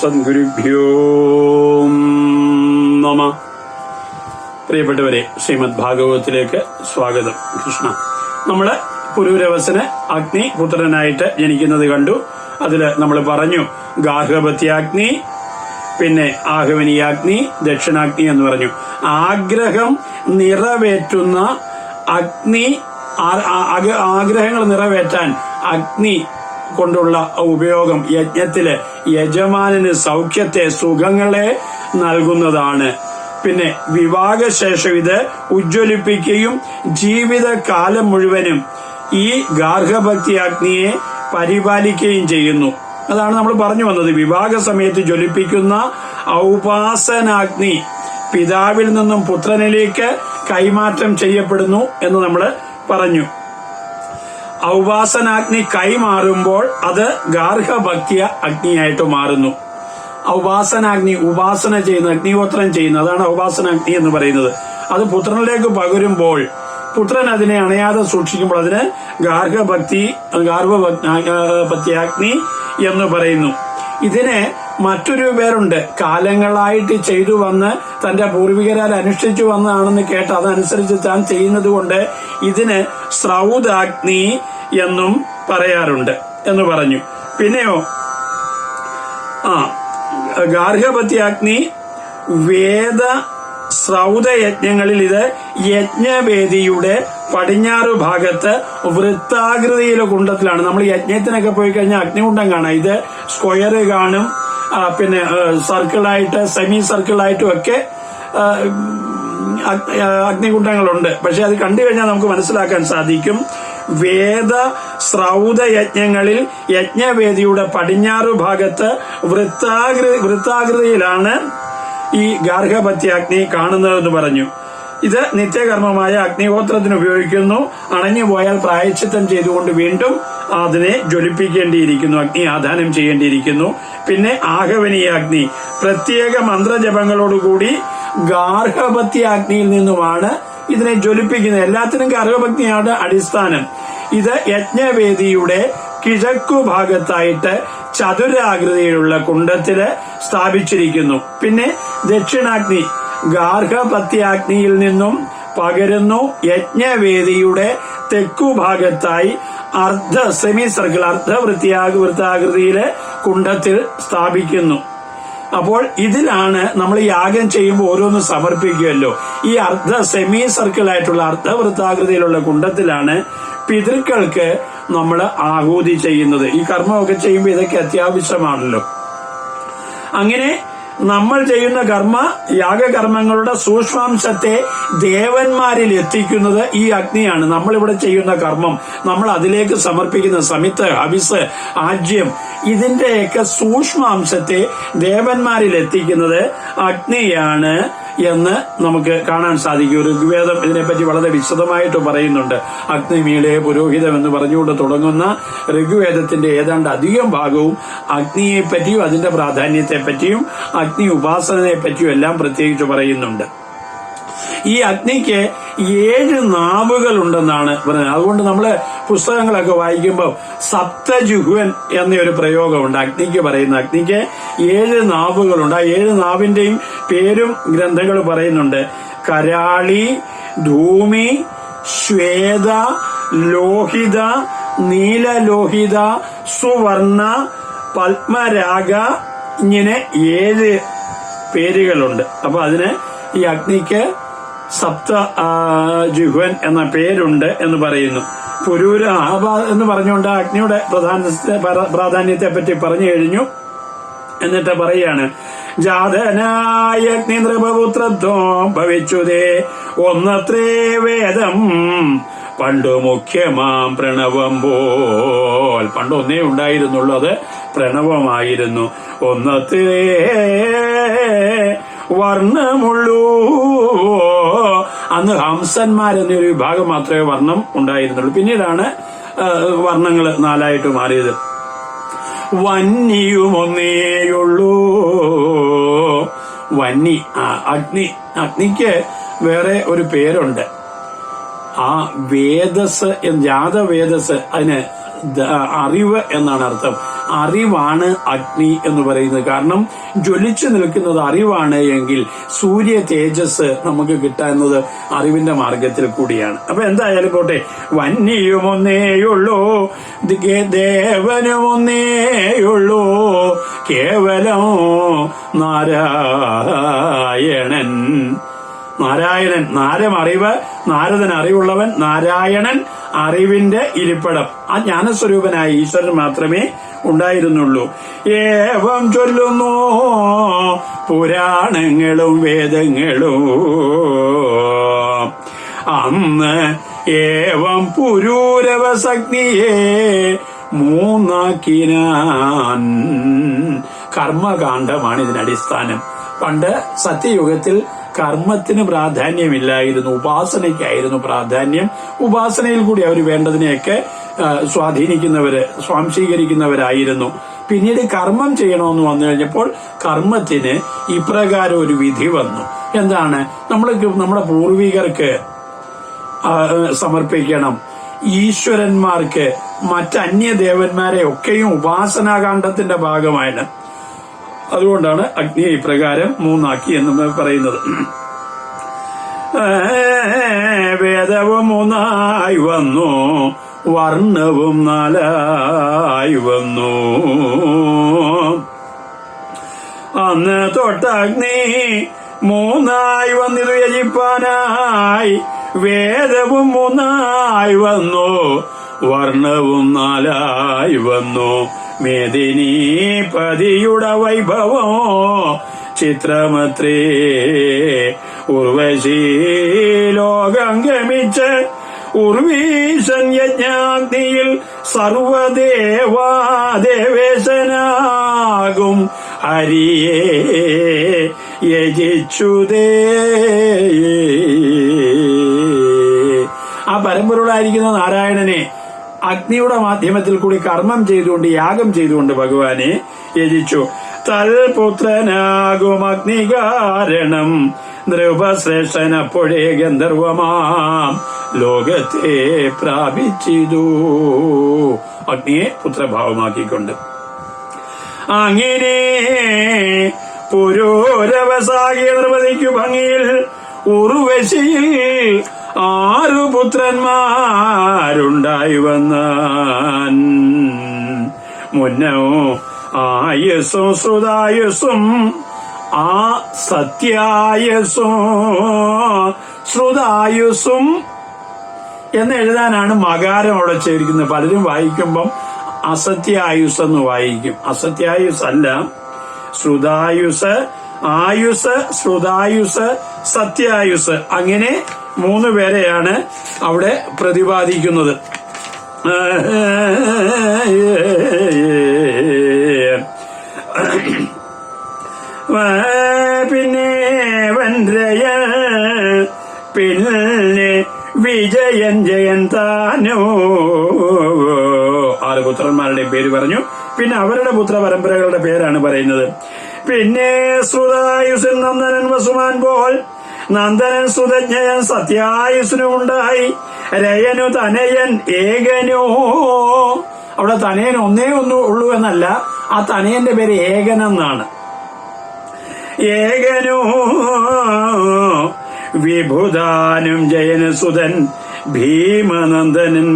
സദ്ഗുരുഭ്യോ നമ. പ്രിയപ്പെട്ടവരെ, ശ്രീമദ് ഭാഗവതത്തിലേക്ക് സ്വാഗതം. കൃഷ്ണ, നമ്മള് പുരൂരവസന് അഗ്നി പുത്രനായിട്ട് ജനിക്കുന്നത് കണ്ടു. അതില് നമ്മൾ പറഞ്ഞു ഗാർഹപത്യാഗ്നി, പിന്നെ ആഹവനീയാഗ്നി, ദക്ഷിണാഗ്നി എന്ന് പറഞ്ഞു. ആഗ്രഹം നിറവേറ്റുന്ന അഗ്നി, ആഗ്രഹങ്ങൾ നിറവേറ്റാൻ അഗ്നി കൊണ്ടുള്ള ഉപയോഗം യജ്ഞത്തില് യജമാനന് സൗഖ്യത്തെ, സുഖങ്ങളെ നൽകുന്നതാണ്. പിന്നെ വിവാഹശേഷം ഇത് ഉജ്ജ്വലിപ്പിക്കുകയും ജീവിതകാലം മുഴുവനും ഈ ഗാർഹപത്യ അഗ്നിയെ പരിപാലിക്കുകയും ചെയ്യുന്നു. അതാണ് നമ്മൾ പറഞ്ഞു വന്നത്. വിവാഹ സമയത്ത് ജ്വലിപ്പിക്കുന്ന ഔപാസനാഗ്നി പിതാവിൽ നിന്നും പുത്രനിലേക്ക് കൈമാറ്റം ചെയ്യപ്പെടുന്നു എന്ന് നമ്മൾ പറഞ്ഞു. ഔപാസനാഗ്നി കൈമാറുമ്പോൾ അത് ഗാർഹപത്യ അഗ്നിയായിട്ട് മാറുന്നു. ഔപാസനാഗ്നി ഉപാസന ചെയ്യുന്ന, അഗ്നിഹോത്രം ചെയ്യുന്ന, അതാണ് ഔപാസനാഗ്നി എന്ന് പറയുന്നത്. അത് പുത്രനിലേക്ക് പകരുമ്പോൾ പുത്രൻ അതിനെ അണയാതെ സൂക്ഷിക്കുമ്പോൾ അതിന് ഗാർഹപത്യാഗ്നി എന്ന് പറയുന്നു. ഇതിന് മറ്റൊരു പേരുണ്ട്. കാലങ്ങളായിട്ട് ചെയ്തു വന്ന് തന്റെ പൂർവികരാൽ അനുഷ്ഠിച്ചു വന്നതാണെന്ന് കേട്ട് അതനുസരിച്ച് താൻ ചെയ്യുന്നത് കൊണ്ട് ഇതിന് ശ്രൗതാഗ്നി എന്നും പറയാറുണ്ട് എന്ന് പറഞ്ഞു. പിന്നെയോ ഗാർഹപത്യാഗ്നി വേദ ശ്രൗതയജ്ഞങ്ങളിൽ ഇത് യജ്ഞവേദിയുടെ പടിഞ്ഞാറു ഭാഗത്ത് വൃത്താകൃതിയിലെ കുണ്ടത്തിലാണ്. നമ്മൾ യജ്ഞത്തിനൊക്കെ പോയി കഴിഞ്ഞാൽ അഗ്നികുണ്ഡം കാണാം. ഇത് സ്ക്വയർ കാണും, പിന്നെ സർക്കിളായിട്ട്, സെമി സർക്കിളായിട്ടും ഒക്കെ അഗ്നികുണ്ഡങ്ങളുണ്ട്. പക്ഷെ അത് കണ്ടു കഴിഞ്ഞാൽ നമുക്ക് മനസ്സിലാക്കാൻ സാധിക്കും. വേദ ശ്രൗതയജ്ഞങ്ങളിൽ യജ്ഞവേദിയുടെ പടിഞ്ഞാറു ഭാഗത്ത് വൃത്താകൃതിയിലാണ് ഈ ഗാർഹപത്യാഗ്നി കാണുന്നതെന്ന് പറഞ്ഞു. ഇത് നിത്യകർമ്മമായ അഗ്നിഹോത്രത്തിന് ഉപയോഗിക്കുന്നു. അണഞ്ഞുപോയാൽ പ്രായശ്ചിത്തം ചെയ്തുകൊണ്ട് വീണ്ടും അതിനെ ജ്വലിപ്പിക്കേണ്ടിയിരിക്കുന്നു, അഗ്നി ആധാനം ചെയ്യേണ്ടിയിരിക്കുന്നു. പിന്നെ ആഹവനീയാഗ്നി പ്രത്യേക മന്ത്രജപങ്ങളോടുകൂടി ഗാർഹപത്യാഗ്നിയിൽ നിന്നുമാണ് ഇതിനെ ജ്വലിപ്പിക്കുന്നത്. എല്ലാത്തിനും ഗാർഹപത്നിയാണ് അടിസ്ഥാനം. ഇത് യജ്ഞവേദിയുടെ കിഴക്കു ഭാഗത്തായിട്ട് ചതുരാകൃതിയിലുള്ള കുണ്ടത്തില് സ്ഥാപിച്ചിരിക്കുന്നു. പിന്നെ ദക്ഷിണാഗ്നി ഗാർഹപത്യാഗ്നിയിൽ നിന്നും പകരുന്നു. യജ്ഞവേദിയുടെ തെക്കുഭാഗത്തായി സെമി സർക്കിൾ, വൃത്താകൃതിയിലെ കുണ്ടത്തിൽ സ്ഥാപിക്കുന്നു. അപ്പോൾ ഇതിലാണ് നമ്മൾ യാഗം ചെയ്യുമ്പോൾ ഓരോന്ന് സമർപ്പിക്കുമല്ലോ. ഈ സെമി സർക്കിൾ ആയിട്ടുള്ള വൃത്താകൃതിയിലുള്ള കുണ്ടത്തിലാണ് പിതൃക്കൾക്ക് നമ്മൾ ആഹൂതി ചെയ്യുന്നത്. ഈ കർമ്മമൊക്കെ ചെയ്യുമ്പോൾ ഇതൊക്കെ അത്യാവശ്യമാണല്ലോ. അങ്ങനെ നമ്മൾ ചെയ്യുന്ന യാഗകർമ്മങ്ങളുടെ സൂക്ഷ്മാംശത്തെ ദേവന്മാരിൽ എത്തിക്കുന്നത് ഈ അഗ്നിയാണ്. നമ്മളിവിടെ ചെയ്യുന്ന കർമ്മം, നമ്മൾ അതിലേക്ക് സമർപ്പിക്കുന്ന സമിത്ത്, ഹവിസ്, ആജ്യം, ഇതിന്റെയൊക്കെ സൂക്ഷ്മാംശത്തെ ദേവന്മാരിൽ എത്തിക്കുന്നത് അഗ്നിയാണ് എന്ന് നമുക്ക് കാണാൻ സാധിക്കും. ഋഗ്വേദം ഇതിനെപ്പറ്റി വളരെ വിശദമായിട്ട് പറയുന്നുണ്ട്. അഗ്നിമീളെ പുരോഹിതം എന്ന് പറഞ്ഞുകൊണ്ട് തുടങ്ങുന്ന ഋഗ്വേദത്തിന്റെ ഏതാണ്ട് അധികം ഭാഗവും അഗ്നിയെപ്പറ്റിയും അതിന്റെ പ്രാധാന്യത്തെപ്പറ്റിയും അഗ്നി ഉപാസനയെ പറ്റിയും എല്ലാം പ്രത്യേകിച്ച് പറയുന്നുണ്ട്. ഈ അഗ്നിക്ക് 7 നാവുകൾ ഉണ്ടെന്നാണ് പറയുന്നത്. അതുകൊണ്ട് നമ്മള് പുസ്തകങ്ങളൊക്കെ വായിക്കുമ്പോൾ സപ്തജുഹ്വൻ എന്നൊരു പ്രയോഗമുണ്ട് അഗ്നിക്ക് പറയുന്നത്. അഗ്നിക്ക് 7 നാവുകളുണ്ട്. ആ 7 നാവിന്റെയും പേരും ഗ്രന്ഥങ്ങൾ പറയുന്നുണ്ട്. കരാളി, ധൂമി, ശ്വേത, ലോഹിത, നീലലോഹിത, സുവർണ, പത്മരാഗ, ഇങ്ങനെ 7 പേരുകളുണ്ട്. അപ്പൊ അതിന് ഈ അഗ്നിക്ക് സപ്ത ജുഹ്വൻ എന്ന പേരുണ്ട് എന്ന് പറയുന്നു. പുരൂര എന്ന് പറഞ്ഞുകൊണ്ട് അഗ്നിയുടെ പ്രാധാന്യത്തെ പറ്റി പറഞ്ഞു കഴിഞ്ഞു. എന്നിട്ട് പറയാണ്, ജാതനായ അഗ്നി നൃപപുത്രത്വം ഭവിച്ചുതേ ഒന്നത്രേ വേദം പണ്ടു മുഖ്യമാം പ്രണവം പോൽ. പണ്ട് ഒന്നേ ഉണ്ടായിരുന്നുള്ളൂ, അത് പ്രണവമായിരുന്നു. ഒന്നത്രേ വർണ്ണമുള്ളൂ. അന്ന് ഹംസന്മാരെന്നൊരു വിഭാഗം മാത്രമേ വർണ്ണം ഉണ്ടായിരുന്നുള്ളൂ. പിന്നീടാണ് വർണ്ണങ്ങൾ 4ആയിട്ട് മാറിയത്. വന്നിയുമൊന്നേയുള്ളൂ. വന്നി, അഗ്നിക്ക് വേറെ ഒരു പേരുണ്ട്. ആ വേദസ്, ജാതവേദസ്, അതിന് അറിവ് എന്നാണ് അർത്ഥം. അറിവാണ് അഗ്നി എന്ന് പറയുന്നത്. കാരണം ജ്വലിച്ചു നിൽക്കുന്നത് അറിവാണ് എങ്കിൽ സൂര്യ തേജസ് നമുക്ക് കിട്ടുന്നത് അറിവിന്റെ മാർഗത്തിൽ കൂടിയാണ്. അപ്പൊ എന്തായാലും പോട്ടെ, വന്യയും ഒന്നേയുള്ളൂ, ദേവനും ഒന്നേയുള്ളൂ, കേവലം നാരായണൻ. നാരായണൻ, നാരം അറിവ്, നാരദൻ അറിവുള്ളവൻ, നാരായണൻ അറിവിന്റെ ഇരിപ്പിടം. ആ ജ്ഞാനസ്വരൂപനായ ഈശ്വരൻ മാത്രമേ ഉണ്ടായിരുന്നുള്ളൂ. ഏവം ചൊല്ലുന്നു പുരാണങ്ങളും വേദങ്ങളും, അന്ന് ഏവം പുരൂരവസഗ്നിയെ മൂന്നാക്കിനാൻ. കർമ്മകാന്ഡമാണ് ഇതിനടിസ്ഥാനം. പണ്ട് സത്യയുഗത്തിൽ കർമ്മത്തിന് പ്രാധാന്യമില്ലായിരുന്നു, ഉപാസനയ്ക്കായിരുന്നു പ്രാധാന്യം. ഉപാസനയിൽ കൂടി അവർ വേണ്ടതിനെയൊക്കെ സ്വാധീനിക്കുന്നവര്, സ്വാംശീകരിക്കുന്നവരായിരുന്നു. പിന്നീട് കർമ്മം ചെയ്യണമെന്ന് വന്നു കഴിഞ്ഞപ്പോൾ കർമ്മത്തിന് ഇപ്രകാരം ഒരു വിധി വന്നു. എന്താണ്? നമ്മുടെ പൂർവികർക്ക് സമർപ്പിക്കണം. ഈശ്വരന്മാർക്ക് മറ്റന്യദേവന്മാരെ ഒക്കെയും ഉപാസനാകാന്ഡത്തിന്റെ ഭാഗമാണ്. അതുകൊണ്ടാണ് അഗ്നിയെ ഇപ്രകാരം മൂന്നാക്കി എന്ന് പറയുന്നത്. വേദവും മൂന്നായി വന്നു, വർണ്ണവും നാലായി വന്നു, അന്ന് തൊട്ടഗ്നി മൂന്നായി വന്നിതു യജിപ്പാനായി. വേദവും മൂന്നായി വന്നു, വർണ്ണവും നാലായി വന്നു, മേദിനി പതിയുടെ വൈഭവം ചിത്രമത്രേ. ഉർവശി ലോകം ഗമിച്ച് ഉർവീശൻ യജ്ഞാഗ്നിയിൽ സർവദേവാദേവേശനാകും ഹരിയെ യജിച്ചുതേ. ആ പരമ്പരയോടായിരിക്കുന്ന നാരായണനെ അഗ്നിയുടെ മാധ്യമത്തിൽ കൂടി കർമ്മം ചെയ്തുകൊണ്ട്, യാഗം ചെയ്തുകൊണ്ട് ഭഗവാനെ യജിച്ചു. തൽപുത്രനാകും അഗ്നികാരണം നൃപശ്രേഷ്ഠൻ അപ്പോഴേ ഗന്ധർവമാം ലോകത്തെ പ്രാപിച്ചിതു. അഗ്നിയെ പുത്രഭാവമാക്കിക്കൊണ്ട് അങ്ങനെ പുരോരവസാകിയ നിർവധിക്കു ഭംഗിയിൽ ഉർവശിയിൽ 6 പുത്രന്മാരുണ്ടായി വന്നാൻ. മുന്നോ ആയുസ്സും ശ്രുതായുസ്സും ആ സത്യായുസ്സും ശ്രുതായുസ്സും എന്ന് എഴുതാനാണ് മകാരം അവിടെ ചേർക്കുന്നത്. പലരും വായിക്കുമ്പം അസത്യായുസ് എന്ന് വായിക്കും. അസത്യായുസ് അല്ല, ശ്രുതായുസ്, ആയുസ്, ശ്രുതായുസ്, സത്യായുസ്, അങ്ങനെ 3 പേരെയാണ് അവിടെ പ്രതിപാദിക്കുന്നത്. പിന്നെ വൻരയ, പിന്നെ വിജയൻ, ജയൻ താനോ. 6 പുത്രന്മാരുടെ പേര് പറഞ്ഞു. പിന്നെ അവരുടെ പുത്ര പരമ്പരകളുടെ പേരാണ് പറയുന്നത്. പിന്നെ ശ്രുതായുസിൽ നന്ദനൻ വസുമാൻ പോൽ, നന്ദനൻ സുതജ്ഞയൻ സത്യായുസിനുണ്ടായി. രയനു തനയൻ ഏകനോ. അവിടെ തനയൻ ഒന്നേ ഉള്ളൂ എന്നല്ല, ആ തനയന്റെ പേര് ഏകൻ എന്നാണ്. ഏകനോ വിഭുദാനും ജയന സുതൻ ഭീമനന്ദനൻ,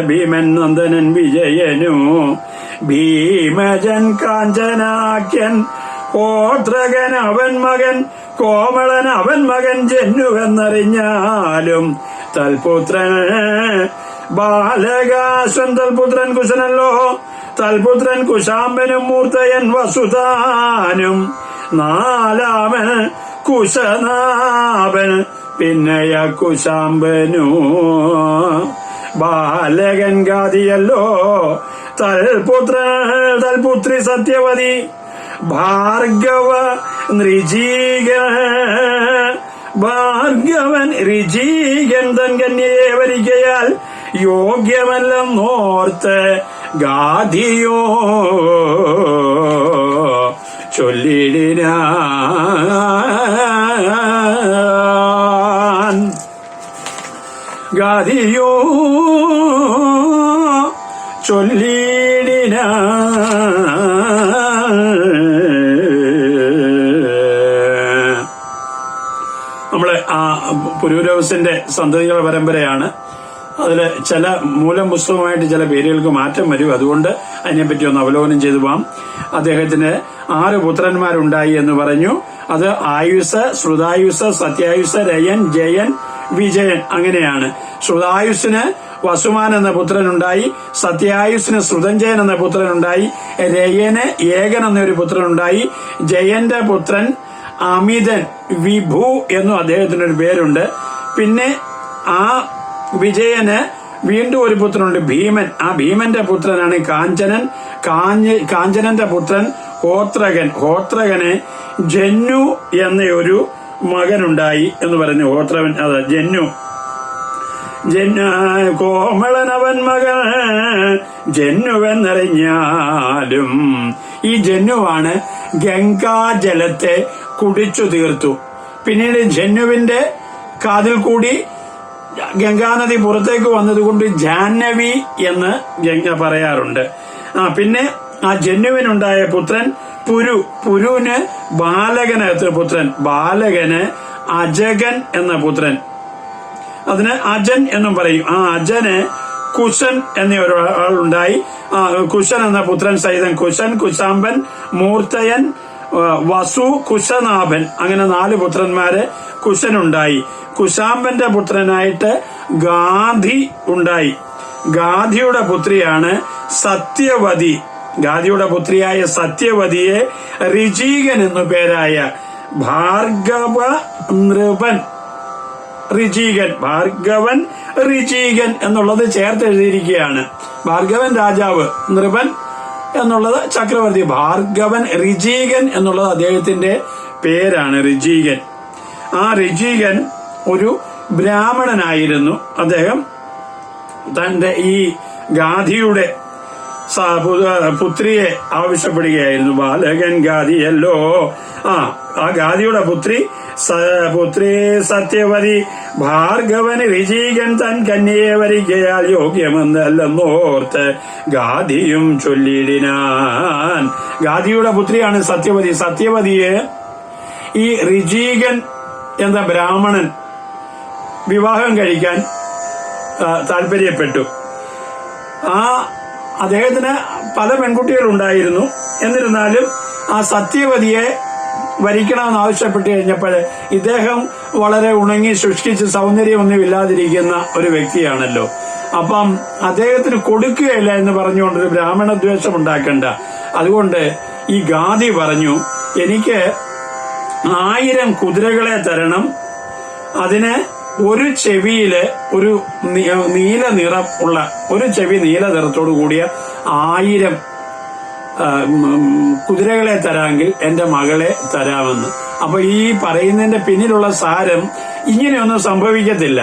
ഭീമൻ നന്ദനൻ വിജയനു. ഭീമജൻ കാഞ്ചനാഖ്യൻ ഓത്രകൻ അവൻ മകൻ, കോമളൻ അവൻ മകൻ ജന്നുവെന്നറിഞ്ഞാലും തൽപുത്രൻ ബാലകാശൻ. തൽപുത്രൻ കുശനല്ലോ, തൽപുത്രൻ കുശാംബനും മൂർത്തയൻ വസുതാനും. 4-മൻ കുശനാഭൻ, പിന്നെയ കുശാംബനു. ബാലകൻ ഗാദിയല്ലോ തൽപുത്രി സത്യവതി. ഭാർഗവ ഭാർഗവൻ ഋജീകൻ തൻ കന്യയെ വരികയാൽ യോഗ്യമല്ലെന്നോർത്ത് ഗാധിയോ ചൊല്ലിടിനാൻ. ഗാധിയോ ചൊല്ലിടിന. നമ്മള് ആ പുരൂരവസിന്റെ സന്തതികളുടെ പരമ്പരയാണ്. അതിൽ ചില മൂലം പുസ്തകമായിട്ട് ചില പേരുകൾക്ക് മാറ്റം വരും. അതുകൊണ്ട് അതിനെപ്പറ്റി ഒന്ന് അവലോകനം ചെയ്തു പോവാം. അദ്ദേഹത്തിന് 6 പുത്രന്മാരുണ്ടായി എന്ന് പറഞ്ഞു. അത് ആയുസ്, ശ്രുതായുസ്, സത്യായുസ്, രയൻ, ജയൻ, വിജയൻ, അങ്ങനെയാണ്. ശ്രുതായുസിന് വസുമാൻ എന്ന പുത്രനുണ്ടായി, സത്യായുസിന് ശ്രുതഞ്ജയൻ എന്ന പുത്രനുണ്ടായി, രയന് ഏകൻ എന്നൊരു പുത്രനുണ്ടായി, ജയന്റെ പുത്രൻ അമിതൻ, വിഭു എന്നും അദ്ദേഹത്തിനൊരു പേരുണ്ട്. പിന്നെ ആ വിജയന് വീണ്ടും ഒരു പുത്രനുണ്ട്, ഭീമൻ. ആ ഭീമന്റെ പുത്രനാണ് കാഞ്ചനൻ. കാഞ്ചനന്റെ പുത്രൻ ഹോത്രകൻ. ഹോത്രകന് ജന്നു എന്നൊരു മകനുണ്ടായി എന്ന് പറഞ്ഞു. ഹോത്രവൻ, അതെ, ജന്നു. കോമളനവൻ മകൻ ജന്നുവെന്നറിഞ്ഞാലും ഈ ജന്നുവാണ് ഗംഗാജലത്തെ കുടിച്ചു തീർത്തു. പിന്നീട് ജന്നുവിന്റെ കാതിൽ കൂടി ഗംഗാനദി പുറത്തേക്ക് വന്നതുകൊണ്ട് ജാഹ്നവി എന്ന് ഗംഗ പറയാറുണ്ട്. പിന്നെ ആ ജന്നുവിനുണ്ടായ പുത്രൻ പുരു. പുരുവിന് ബാലകനകത്ത് പുത്രൻ. ബാലകന് അജകൻ എന്ന പുത്രൻ. അതിന് അജൻ എന്നും പറയും. ആ അജന് കുശൻ എന്ന ഒരാളുണ്ടായി. കുശൻ എന്ന പുത്രൻ സഹിതൻ കുശൻ, കുശാമ്പൻ, മൂർത്തയൻ, വസു, കുശനാഭൻ, അങ്ങനെ 4 പുത്രന്മാര് കുശനുണ്ടായി. കുശാമ്പന്റെ പുത്രനായിട്ട് ഗാധി ഉണ്ടായി. ഗാധിയുടെ പുത്രിയാണ് സത്യവതി. ഗാധിയുടെ പുത്രിയായ സത്യവതിയെ ഋചീകൻ എന്നു പേരായ ഭാർഗവ നൃപൻ, ഋചീകൻ, ഭാർഗവൻ ഋചീകൻ എന്നുള്ളത് ചേർത്ത് എഴുതിയിരിക്കുകയാണ്. ഭാർഗവൻ രാജാവ്, നൃപൻ എന്നുള്ളത് ചക്രവർത്തി. ഭാർഗവൻ, ഋചീകൻ എന്നുള്ളത് അദ്ദേഹത്തിന്റെ പേരാണ്, ഋചീകൻ. ആ ഋചീകൻ ഒരു ബ്രാഹ്മണനായിരുന്നു. അദ്ദേഹം തന്റെ ഈ ഗാധിയുടെ പുത്രിയെ ആവശ്യപ്പെടുകയായിരുന്നു. ബാലകൻ ഗാധിയല്ലോ. ആ ഗാധിയുടെ പുത്രി സത്യവതി ഭാർഗവന് ഋചീകൻ തൻ കന്യയെ വരികയാൽ യോഗ്യമെന്നല്ലെന്നോർത്ത് ഗാധിയും ചൊല്ലിടിനാൻ. ഗാധിയുടെ പുത്രിയാണ് സത്യവതി. സത്യവതിയെ ഈ ഋചീകൻ എന്ന ബ്രാഹ്മണൻ വിവാഹം കഴിക്കാൻ താല്പര്യപ്പെട്ടു. അദ്ദേഹത്തിന് പല പെൺകുട്ടികളുണ്ടായിരുന്നു. എന്നിരുന്നാലും ആ സത്യവതിയെ വരിക്കണമെന്ന് ആവശ്യപ്പെട്ട് കഴിഞ്ഞപ്പോൾ ഇദ്ദേഹം വളരെ ഉണങ്ങി ശുഷ്കിച്ച് സൗന്ദര്യമൊന്നും ഇല്ലാതിരിക്കുന്ന ഒരു വ്യക്തിയാണല്ലോ. അപ്പം അദ്ദേഹത്തിന് കൊടുക്കുകയില്ല എന്ന് പറഞ്ഞുകൊണ്ടൊരു ബ്രാഹ്മണ ദ്വേഷം ഉണ്ടാക്കണ്ട. അതുകൊണ്ട് ഈ ഗാധി പറഞ്ഞു, എനിക്ക് 1000 കുതിരകളെ തരണം. അതിന് ഒരു ചെവിയില് ഒരു നീല നിറം ഉള്ള, ഒരു ചെവി നീല നിറത്തോടു കൂടിയ 1000 കുതിരകളെ തരാമെങ്കിൽ എന്റെ മകളെ തരാമെന്ന്. അപ്പൊ ഈ പറയുന്നതിന്റെ പിന്നിലുള്ള സാരം ഇങ്ങനെയൊന്നും സംഭവിക്കത്തില്ല.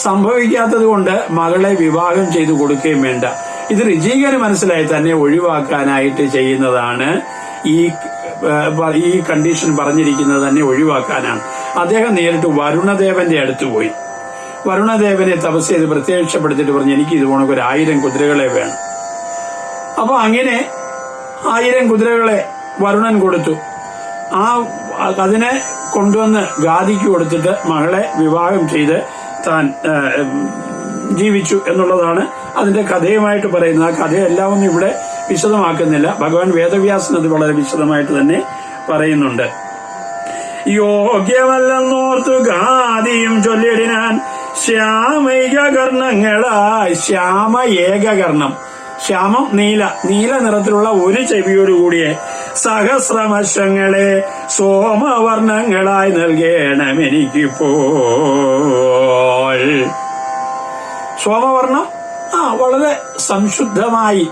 സംഭവിക്കാത്തത് കൊണ്ട് മകളെ വിവാഹം ചെയ്തു കൊടുക്കുകയും വേണ്ട. ഇത് ഋചീകന് മനസ്സിലായി തന്നെ ഒഴിവാക്കാനായിട്ട് ചെയ്യുന്നതാണ്. ഈ കണ്ടീഷൻ പറഞ്ഞിരിക്കുന്നത് തന്നെ ഒഴിവാക്കാനാണ്. അദ്ദേഹം നേരിട്ട് വരുണദേവന്റെ അടുത്ത് പോയി. വരുണദേവനെ തപസ് ചെയ്ത് പ്രത്യക്ഷപ്പെടുത്തിയിട്ട് പറഞ്ഞു, എനിക്ക് ഇതുപോലെ ഒരു 1000 കുതിരകളെ വേണം. അപ്പൊ അങ്ങനെ 1000 കുതിരകളെ വരുണൻ കൊടുത്തു. അതിനെ കൊണ്ടുവന്ന് ഗാധിക്ക് കൊടുത്തിട്ട് മകളെ വിവാഹം ചെയ്ത് താൻ ജീവിച്ചു എന്നുള്ളതാണ് അതിന്റെ കഥയുമായിട്ട് പറയുന്നത്. ആ കഥയെല്ലാം ഒന്നും ഇവിടെ വിശദമാക്കുന്നില്ല. ഭഗവാൻ വേദവ്യാസൻ അത് വളരെ വിശദമായിട്ട് തന്നെ പറയുന്നുണ്ട്. യോഗ്യമല്ലെന്നോർത്തു ഗാധിയും ചൊല്ലിടിനാൻ ശ്യാമൈകകർണങ്ങളായി. ശ്യാമ ഏകകർണം, ശ്യാമം നീല നിറത്തിലുള്ള ഒരു ചെവിയോടുകൂടിയ സഹസ്രമശങ്ങളെ സോമവർണ്ണങ്ങളായി നൽകേണമെനിക്കിപ്പോൾ. സോമവർണം വളരെ സംശുദ്ധമായി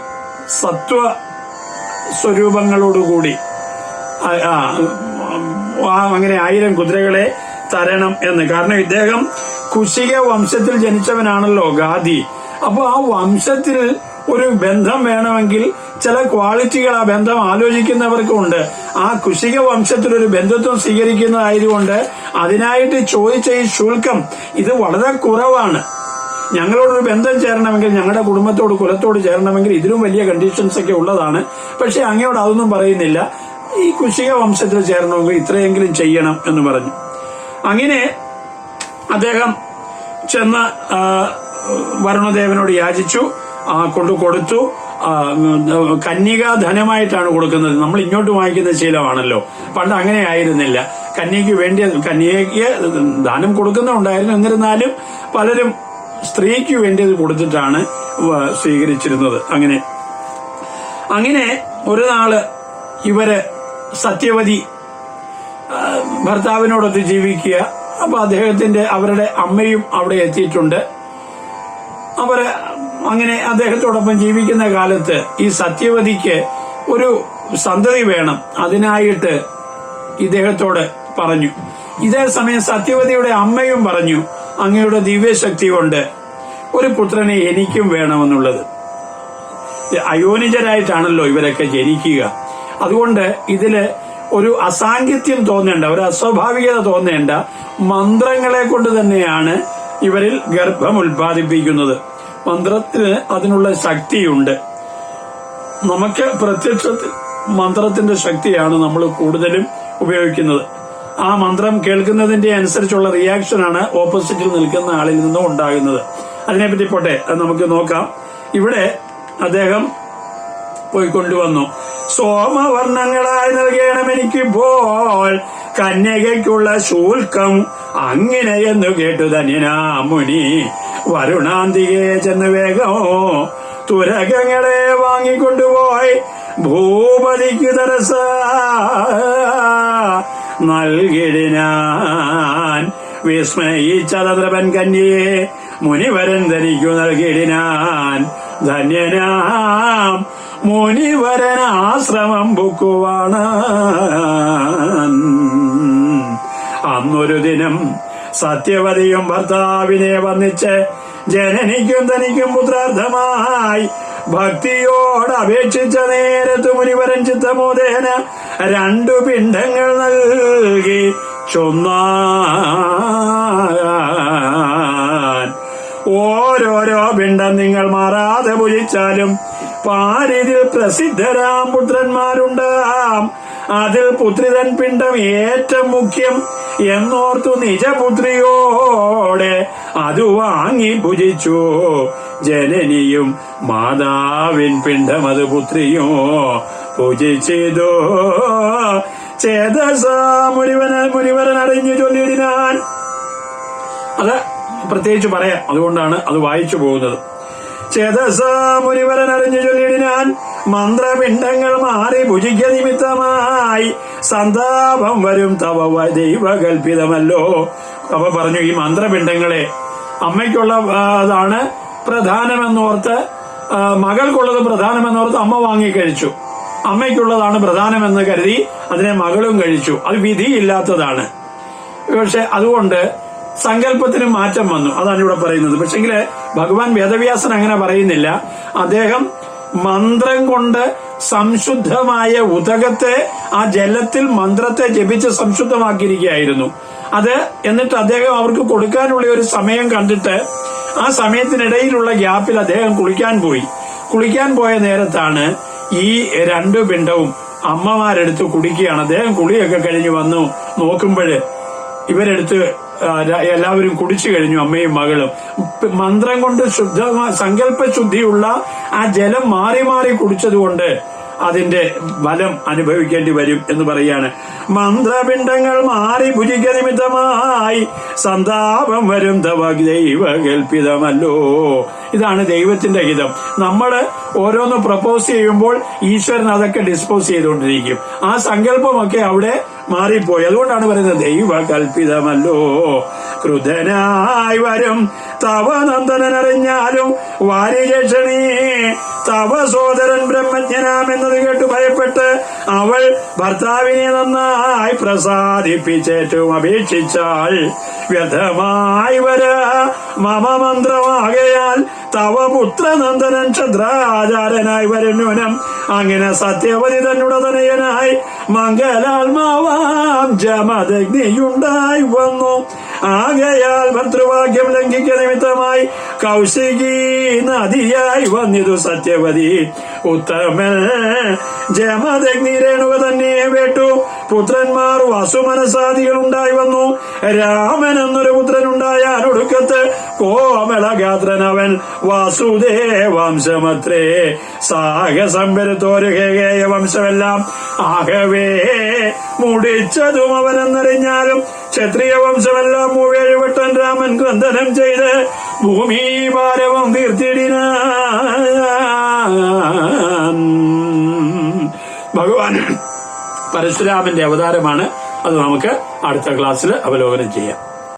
സത്വ സ്വരൂപങ്ങളോടുകൂടി അങ്ങനെ 1000 കുതിരകളെ തരണം എന്ന്. കാരണം ഇദ്ദേഹം കുശിക വംശത്തിൽ ജനിച്ചവനാണല്ലോ ഗാധി. അപ്പൊ ആ വംശത്തിൽ ഒരു ബന്ധം വേണമെങ്കിൽ ചില ക്വാളിറ്റികൾ ആ ബന്ധം ആലോചിക്കുന്നവർക്കുണ്ട്. ആ കുശിക വംശത്തിൽ ഒരു ബന്ധുത്വം സ്വീകരിക്കുന്നതായതുകൊണ്ട് അതിനായിട്ട് ചോദിച്ച ഈ ശുൽക്കം ഇത് വളരെ കുറവാണ്. ഞങ്ങളോടൊരു ബന്ധം ചേരണമെങ്കിൽ, ഞങ്ങളുടെ കുടുംബത്തോട് കുലത്തോട് ചേരണമെങ്കിൽ ഇതിലും വലിയ കണ്ടീഷൻസ് ഒക്കെ ഉള്ളതാണ്. പക്ഷെ അങ്ങയോട് അതൊന്നും പറയുന്നില്ല. ഈ കുശിക വംശത്തിൽ ചേരണമെങ്കിൽ ഇത്രയെങ്കിലും ചെയ്യണം എന്ന് പറഞ്ഞു. അങ്ങനെ അദ്ദേഹം ചെന്ന് വരുണദേവനോട് യാചിച്ചു, കൊടുത്തു. കന്യക ധനമായിട്ടാണ് കൊടുക്കുന്നത്. നമ്മൾ ഇങ്ങോട്ട് വാങ്ങിക്കുന്ന ശീലമാണല്ലോ. പണ്ട് അങ്ങനെ ആയിരുന്നില്ല. കന്യകയ്ക്ക് ദാനം കൊടുക്കുന്നുണ്ടായിരുന്നു. എന്നിരുന്നാലും പലരും സ്ത്രീക്ക് വേണ്ടി അത് കൊടുത്തിട്ടാണ് സ്വീകരിച്ചിരുന്നത്. അങ്ങനെ ഒരു നാള് ഇവര് സത്യവതി ഭർത്താവിനോടൊത്ത് ജീവിക്കുക. അപ്പൊ അവരുടെ അമ്മയും അവിടെ എത്തിയിട്ടുണ്ട്. അവര് അങ്ങനെ അദ്ദേഹത്തോടൊപ്പം ജീവിക്കുന്ന കാലത്ത് ഈ സത്യവതിക്ക് ഒരു സന്തതി വേണം. അതിനായിട്ട് ഇദ്ദേഹത്തോട് പറഞ്ഞു. ഇതേ സമയം സത്യവതിയുടെ അമ്മയും പറഞ്ഞു, അങ്ങയുടെ ദിവ്യശക്തി കൊണ്ട് ഒരു പുത്രനെ എനിക്കും വേണമെന്നുള്ളത്. അയോനിജരായിട്ടാണല്ലോ ഇവരൊക്കെ ജനിക്കുക. അതുകൊണ്ട് ഇതില് ഒരു അസാംഗത്യം തോന്നേണ്ട, ഒരു അസ്വാഭാവികത തോന്നേണ്ട, മന്ത്രങ്ങളെ കൊണ്ട് തന്നെയാണ് ഇവരിൽ ഗർഭം ഉൽപ്പാദിപ്പിക്കുന്നത്. മന്ത്രത്തിന് അതിനുള്ള ശക്തിയുണ്ട്. നമുക്ക് പ്രത്യക്ഷത്തിൽ മന്ത്രത്തിന്റെ ശക്തിയാണ് നമ്മൾ കൂടുതലും ഉപയോഗിക്കുന്നത്. ആ മന്ത്രം കേൾക്കുന്നതിന്റെ അനുസരിച്ചുള്ള റിയാക്ഷനാണ് ഓപ്പോസിറ്റിൽ നിൽക്കുന്ന ആളിൽ നിന്നും ഉണ്ടാകുന്നത്. അതിനെപ്പറ്റി പോട്ടെ, അത് നമുക്ക് നോക്കാം. ഇവിടെ അദ്ദേഹം പോയി കൊണ്ടുവന്നു. സോമവർണ്ണങ്ങളായി നൽകണം എനിക്കിപ്പോൾ കന്യകയ്ക്കുള്ള ശൂൽക്കം, അങ്ങനെയെന്നു കേട്ടു ധന്യനാ മുനി വരുണാന്തികെ ചെന്ന് വേഗമോ തുരകങ്ങളെ വാങ്ങിക്കൊണ്ടുപോയി ഭൂപതിക്ക് തരസ നൽകിടിനാൻ. വിസ്മയിച്ചതദ്രവൻ കന്യയെ മുനിവരൻ ധനിക്കു നൽകിടിനാൻ. ധന്യനാം മുനിവരൻ ആശ്രമം ബുക്കുവാണ്. അന്നൊരു ദിനം സത്യവതിയും ഭർത്താവിനെ വന്നിച്ച് ജനനിക്കും തനിക്കും പുത്രാർത്ഥമായി ഭക്തിയോട് അപേക്ഷിച്ച നേരത്ത് മുനിവരൻ ചിത്തമോദേന 2 പിണ്ഡങ്ങൾ നൽകി ചൊന്നാൻ. ഓരോരോ പിണ്ഡം നിങ്ങൾ മാറാതെ ഭുജിച്ചാലും പാരിതിൽ പ്രസിദ്ധരാം പുത്രന്മാരുണ്ടാം. അതിൽ പുത്രിതൻ പിണ്ഡം ഏറ്റവും മുഖ്യം എന്നോർത്തു നിജപുത്രിയോടെ അത് വാങ്ങി ഭുജിച്ചു. ജനനിയും മാതാവിൻ പിണ്ഡം അത് പുത്രിയോ ഭുജിച്ചിതോ ചേതസ മുനിവരൻ അറിഞ്ഞു ചൊല്ലിടിനാൻ. അത് പ്രത്യേകിച്ച് പറയാം, അതുകൊണ്ടാണ് അത് വായിച്ചു പോകുന്നത്. ചേതസ മുനിവരൻ അറിഞ്ഞു ചൊല്ലിടിനാൻ. മന്ത്രപിണ്ഡങ്ങൾ മാറി ഭുജിക്ക നിമിത്തമായി സന്താപം വരും തവ ദൈവകൽപിതമല്ലോ. അവ പറഞ്ഞു, ഈ മന്ത്രപിണ്ഡങ്ങളെ അമ്മയ്ക്കുള്ളതാണ് പ്രധാനമെന്നോർത്ത്, മകൾക്കുള്ളത് പ്രധാനമെന്നോർത്ത് അമ്മ വാങ്ങിക്കഴിച്ചു. അമ്മയ്ക്കുള്ളതാണ് പ്രധാനമെന്ന് കരുതി അതിനെ മകളും കഴിച്ചു. അത് വിധിയില്ലാത്തതാണ്. പക്ഷെ അതുകൊണ്ട് സങ്കല്പത്തിന് മാറ്റം വന്നു. അതാണ് ഇവിടെ പറയുന്നത്. പക്ഷെങ്കില് ഭഗവാൻ വേദവ്യാസൻ അങ്ങനെ പറയുന്നില്ല. അദ്ദേഹം മന്ത്രം കൊണ്ട് സംശുദ്ധമായ ഉദകത്തെ, ആ ജലത്തിൽ മന്ത്രത്തെ ജപിച്ച് സംശുദ്ധമാക്കിയിരിക്കുകയായിരുന്നു. എന്നിട്ട് അദ്ദേഹം അവർക്ക് കൊടുക്കാനുള്ള ഒരു സമയം കണ്ടിട്ട് ആ സമയത്തിനിടയിലുള്ള ഗ്യാപ്പിൽ അദ്ദേഹം കുളിക്കാൻ പോയ നേരത്താണ് ഈ 2 പിണ്ഡവും അമ്മമാരെടുത്ത് കുടിക്കുകയാണ്. അദ്ദേഹം കുളിയൊക്കെ കഴിഞ്ഞ് വന്നു നോക്കുമ്പോഴ് ഇവരെടുത്ത് എല്ലാവരും കുടിച്ചു കഴിഞ്ഞു, അമ്മയും മകളും. മന്ത്രം കൊണ്ട് സങ്കല്പശുദ്ധിയുള്ള ആ ജലം മാറി മാറി കുടിച്ചതുകൊണ്ട് അതിന്റെ ഫലം അനുഭവിക്കേണ്ടി വരും എന്ന് പറയാണ്. മന്ത്രപിണ്ഡങ്ങൾ മാറി ഭുജിക്ക നിമിത്തമായി സന്താപം വരും തവ ദൈവകൽപിതമല്ലോ. ഇതാണ് ദൈവത്തിന്റെ ഹിതം. നമ്മള് ഓരോന്ന് പ്രപ്പോസ് ചെയ്യുമ്പോൾ ഈശ്വരൻ അതൊക്കെ ഡിസ്പോസ് ചെയ്തുകൊണ്ടിരിക്കും. ആ സങ്കല്പമൊക്കെ അവിടെ മാറിപ്പോയി. അതുകൊണ്ടാണ് പറയുന്നത് ദൈവകൽപിതമല്ലോ. ക്രുധനായി വരും തവ നന്ദനറിഞ്ഞാലും വാരിജക്ഷണീ തവ സോദരൻ ബ്രഹ്മജ്ഞനാമെന്നത് കേട്ട് ഭയപ്പെട്ട് അവൾ ഭർത്താവിനെ നന്നായി പ്രസാദിപ്പിച്ചേറ്റവും അപേക്ഷിച്ചാൽ വ്യഥമായി വര മമ മന്ത്രമാകയാൽ തവ പുത്രനന്ദനൻ ക്ഷദ്രാചാരനായി വരുന്നൂനം. അങ്ങനെ സത്യവതി തന്നുടെ തനയനായി മംഗലാത്മാവാം ജമദഗ്നിയുണ്ടായി വന്നു. ആകയാൽ ഭർത്തൃവാക്യം ലംഘിക്ക നിമിത്തമായി കൗശികി നദിയായി വന്നിതു സത്യവതി ഉത്തമൻ ജമദഗ്നി രേണുക തന്നെ വേട്ടു പുത്രന്മാർ വസുമനസാദികൾ ഉണ്ടായി വന്നു. രാമൻ എന്നൊരു പുത്രനുണ്ടായാൻ ഒടുക്കത്ത് കോമളഗാത്രനവൻ വാസുദേവംശമത്രേ. സാഹസം വരുത്തോരു ഹേയ വംശമെല്ലാം ആകവേ മുടിച്ചതും അവനെന്നറിഞ്ഞാലും ക്ഷത്രിയ വംശമെല്ലാം 7 വട്ടം രാമൻ ക്രന്ദനം ചെയ്ത് ഭൂമി ഭാരവും തീർത്തിടിന. ഭഗവാൻ പരശുരാമന്റെ അവതാരമാണ്. അത് നമുക്ക് അടുത്ത ക്ലാസ്സിൽ അവലോകനം ചെയ്യാം.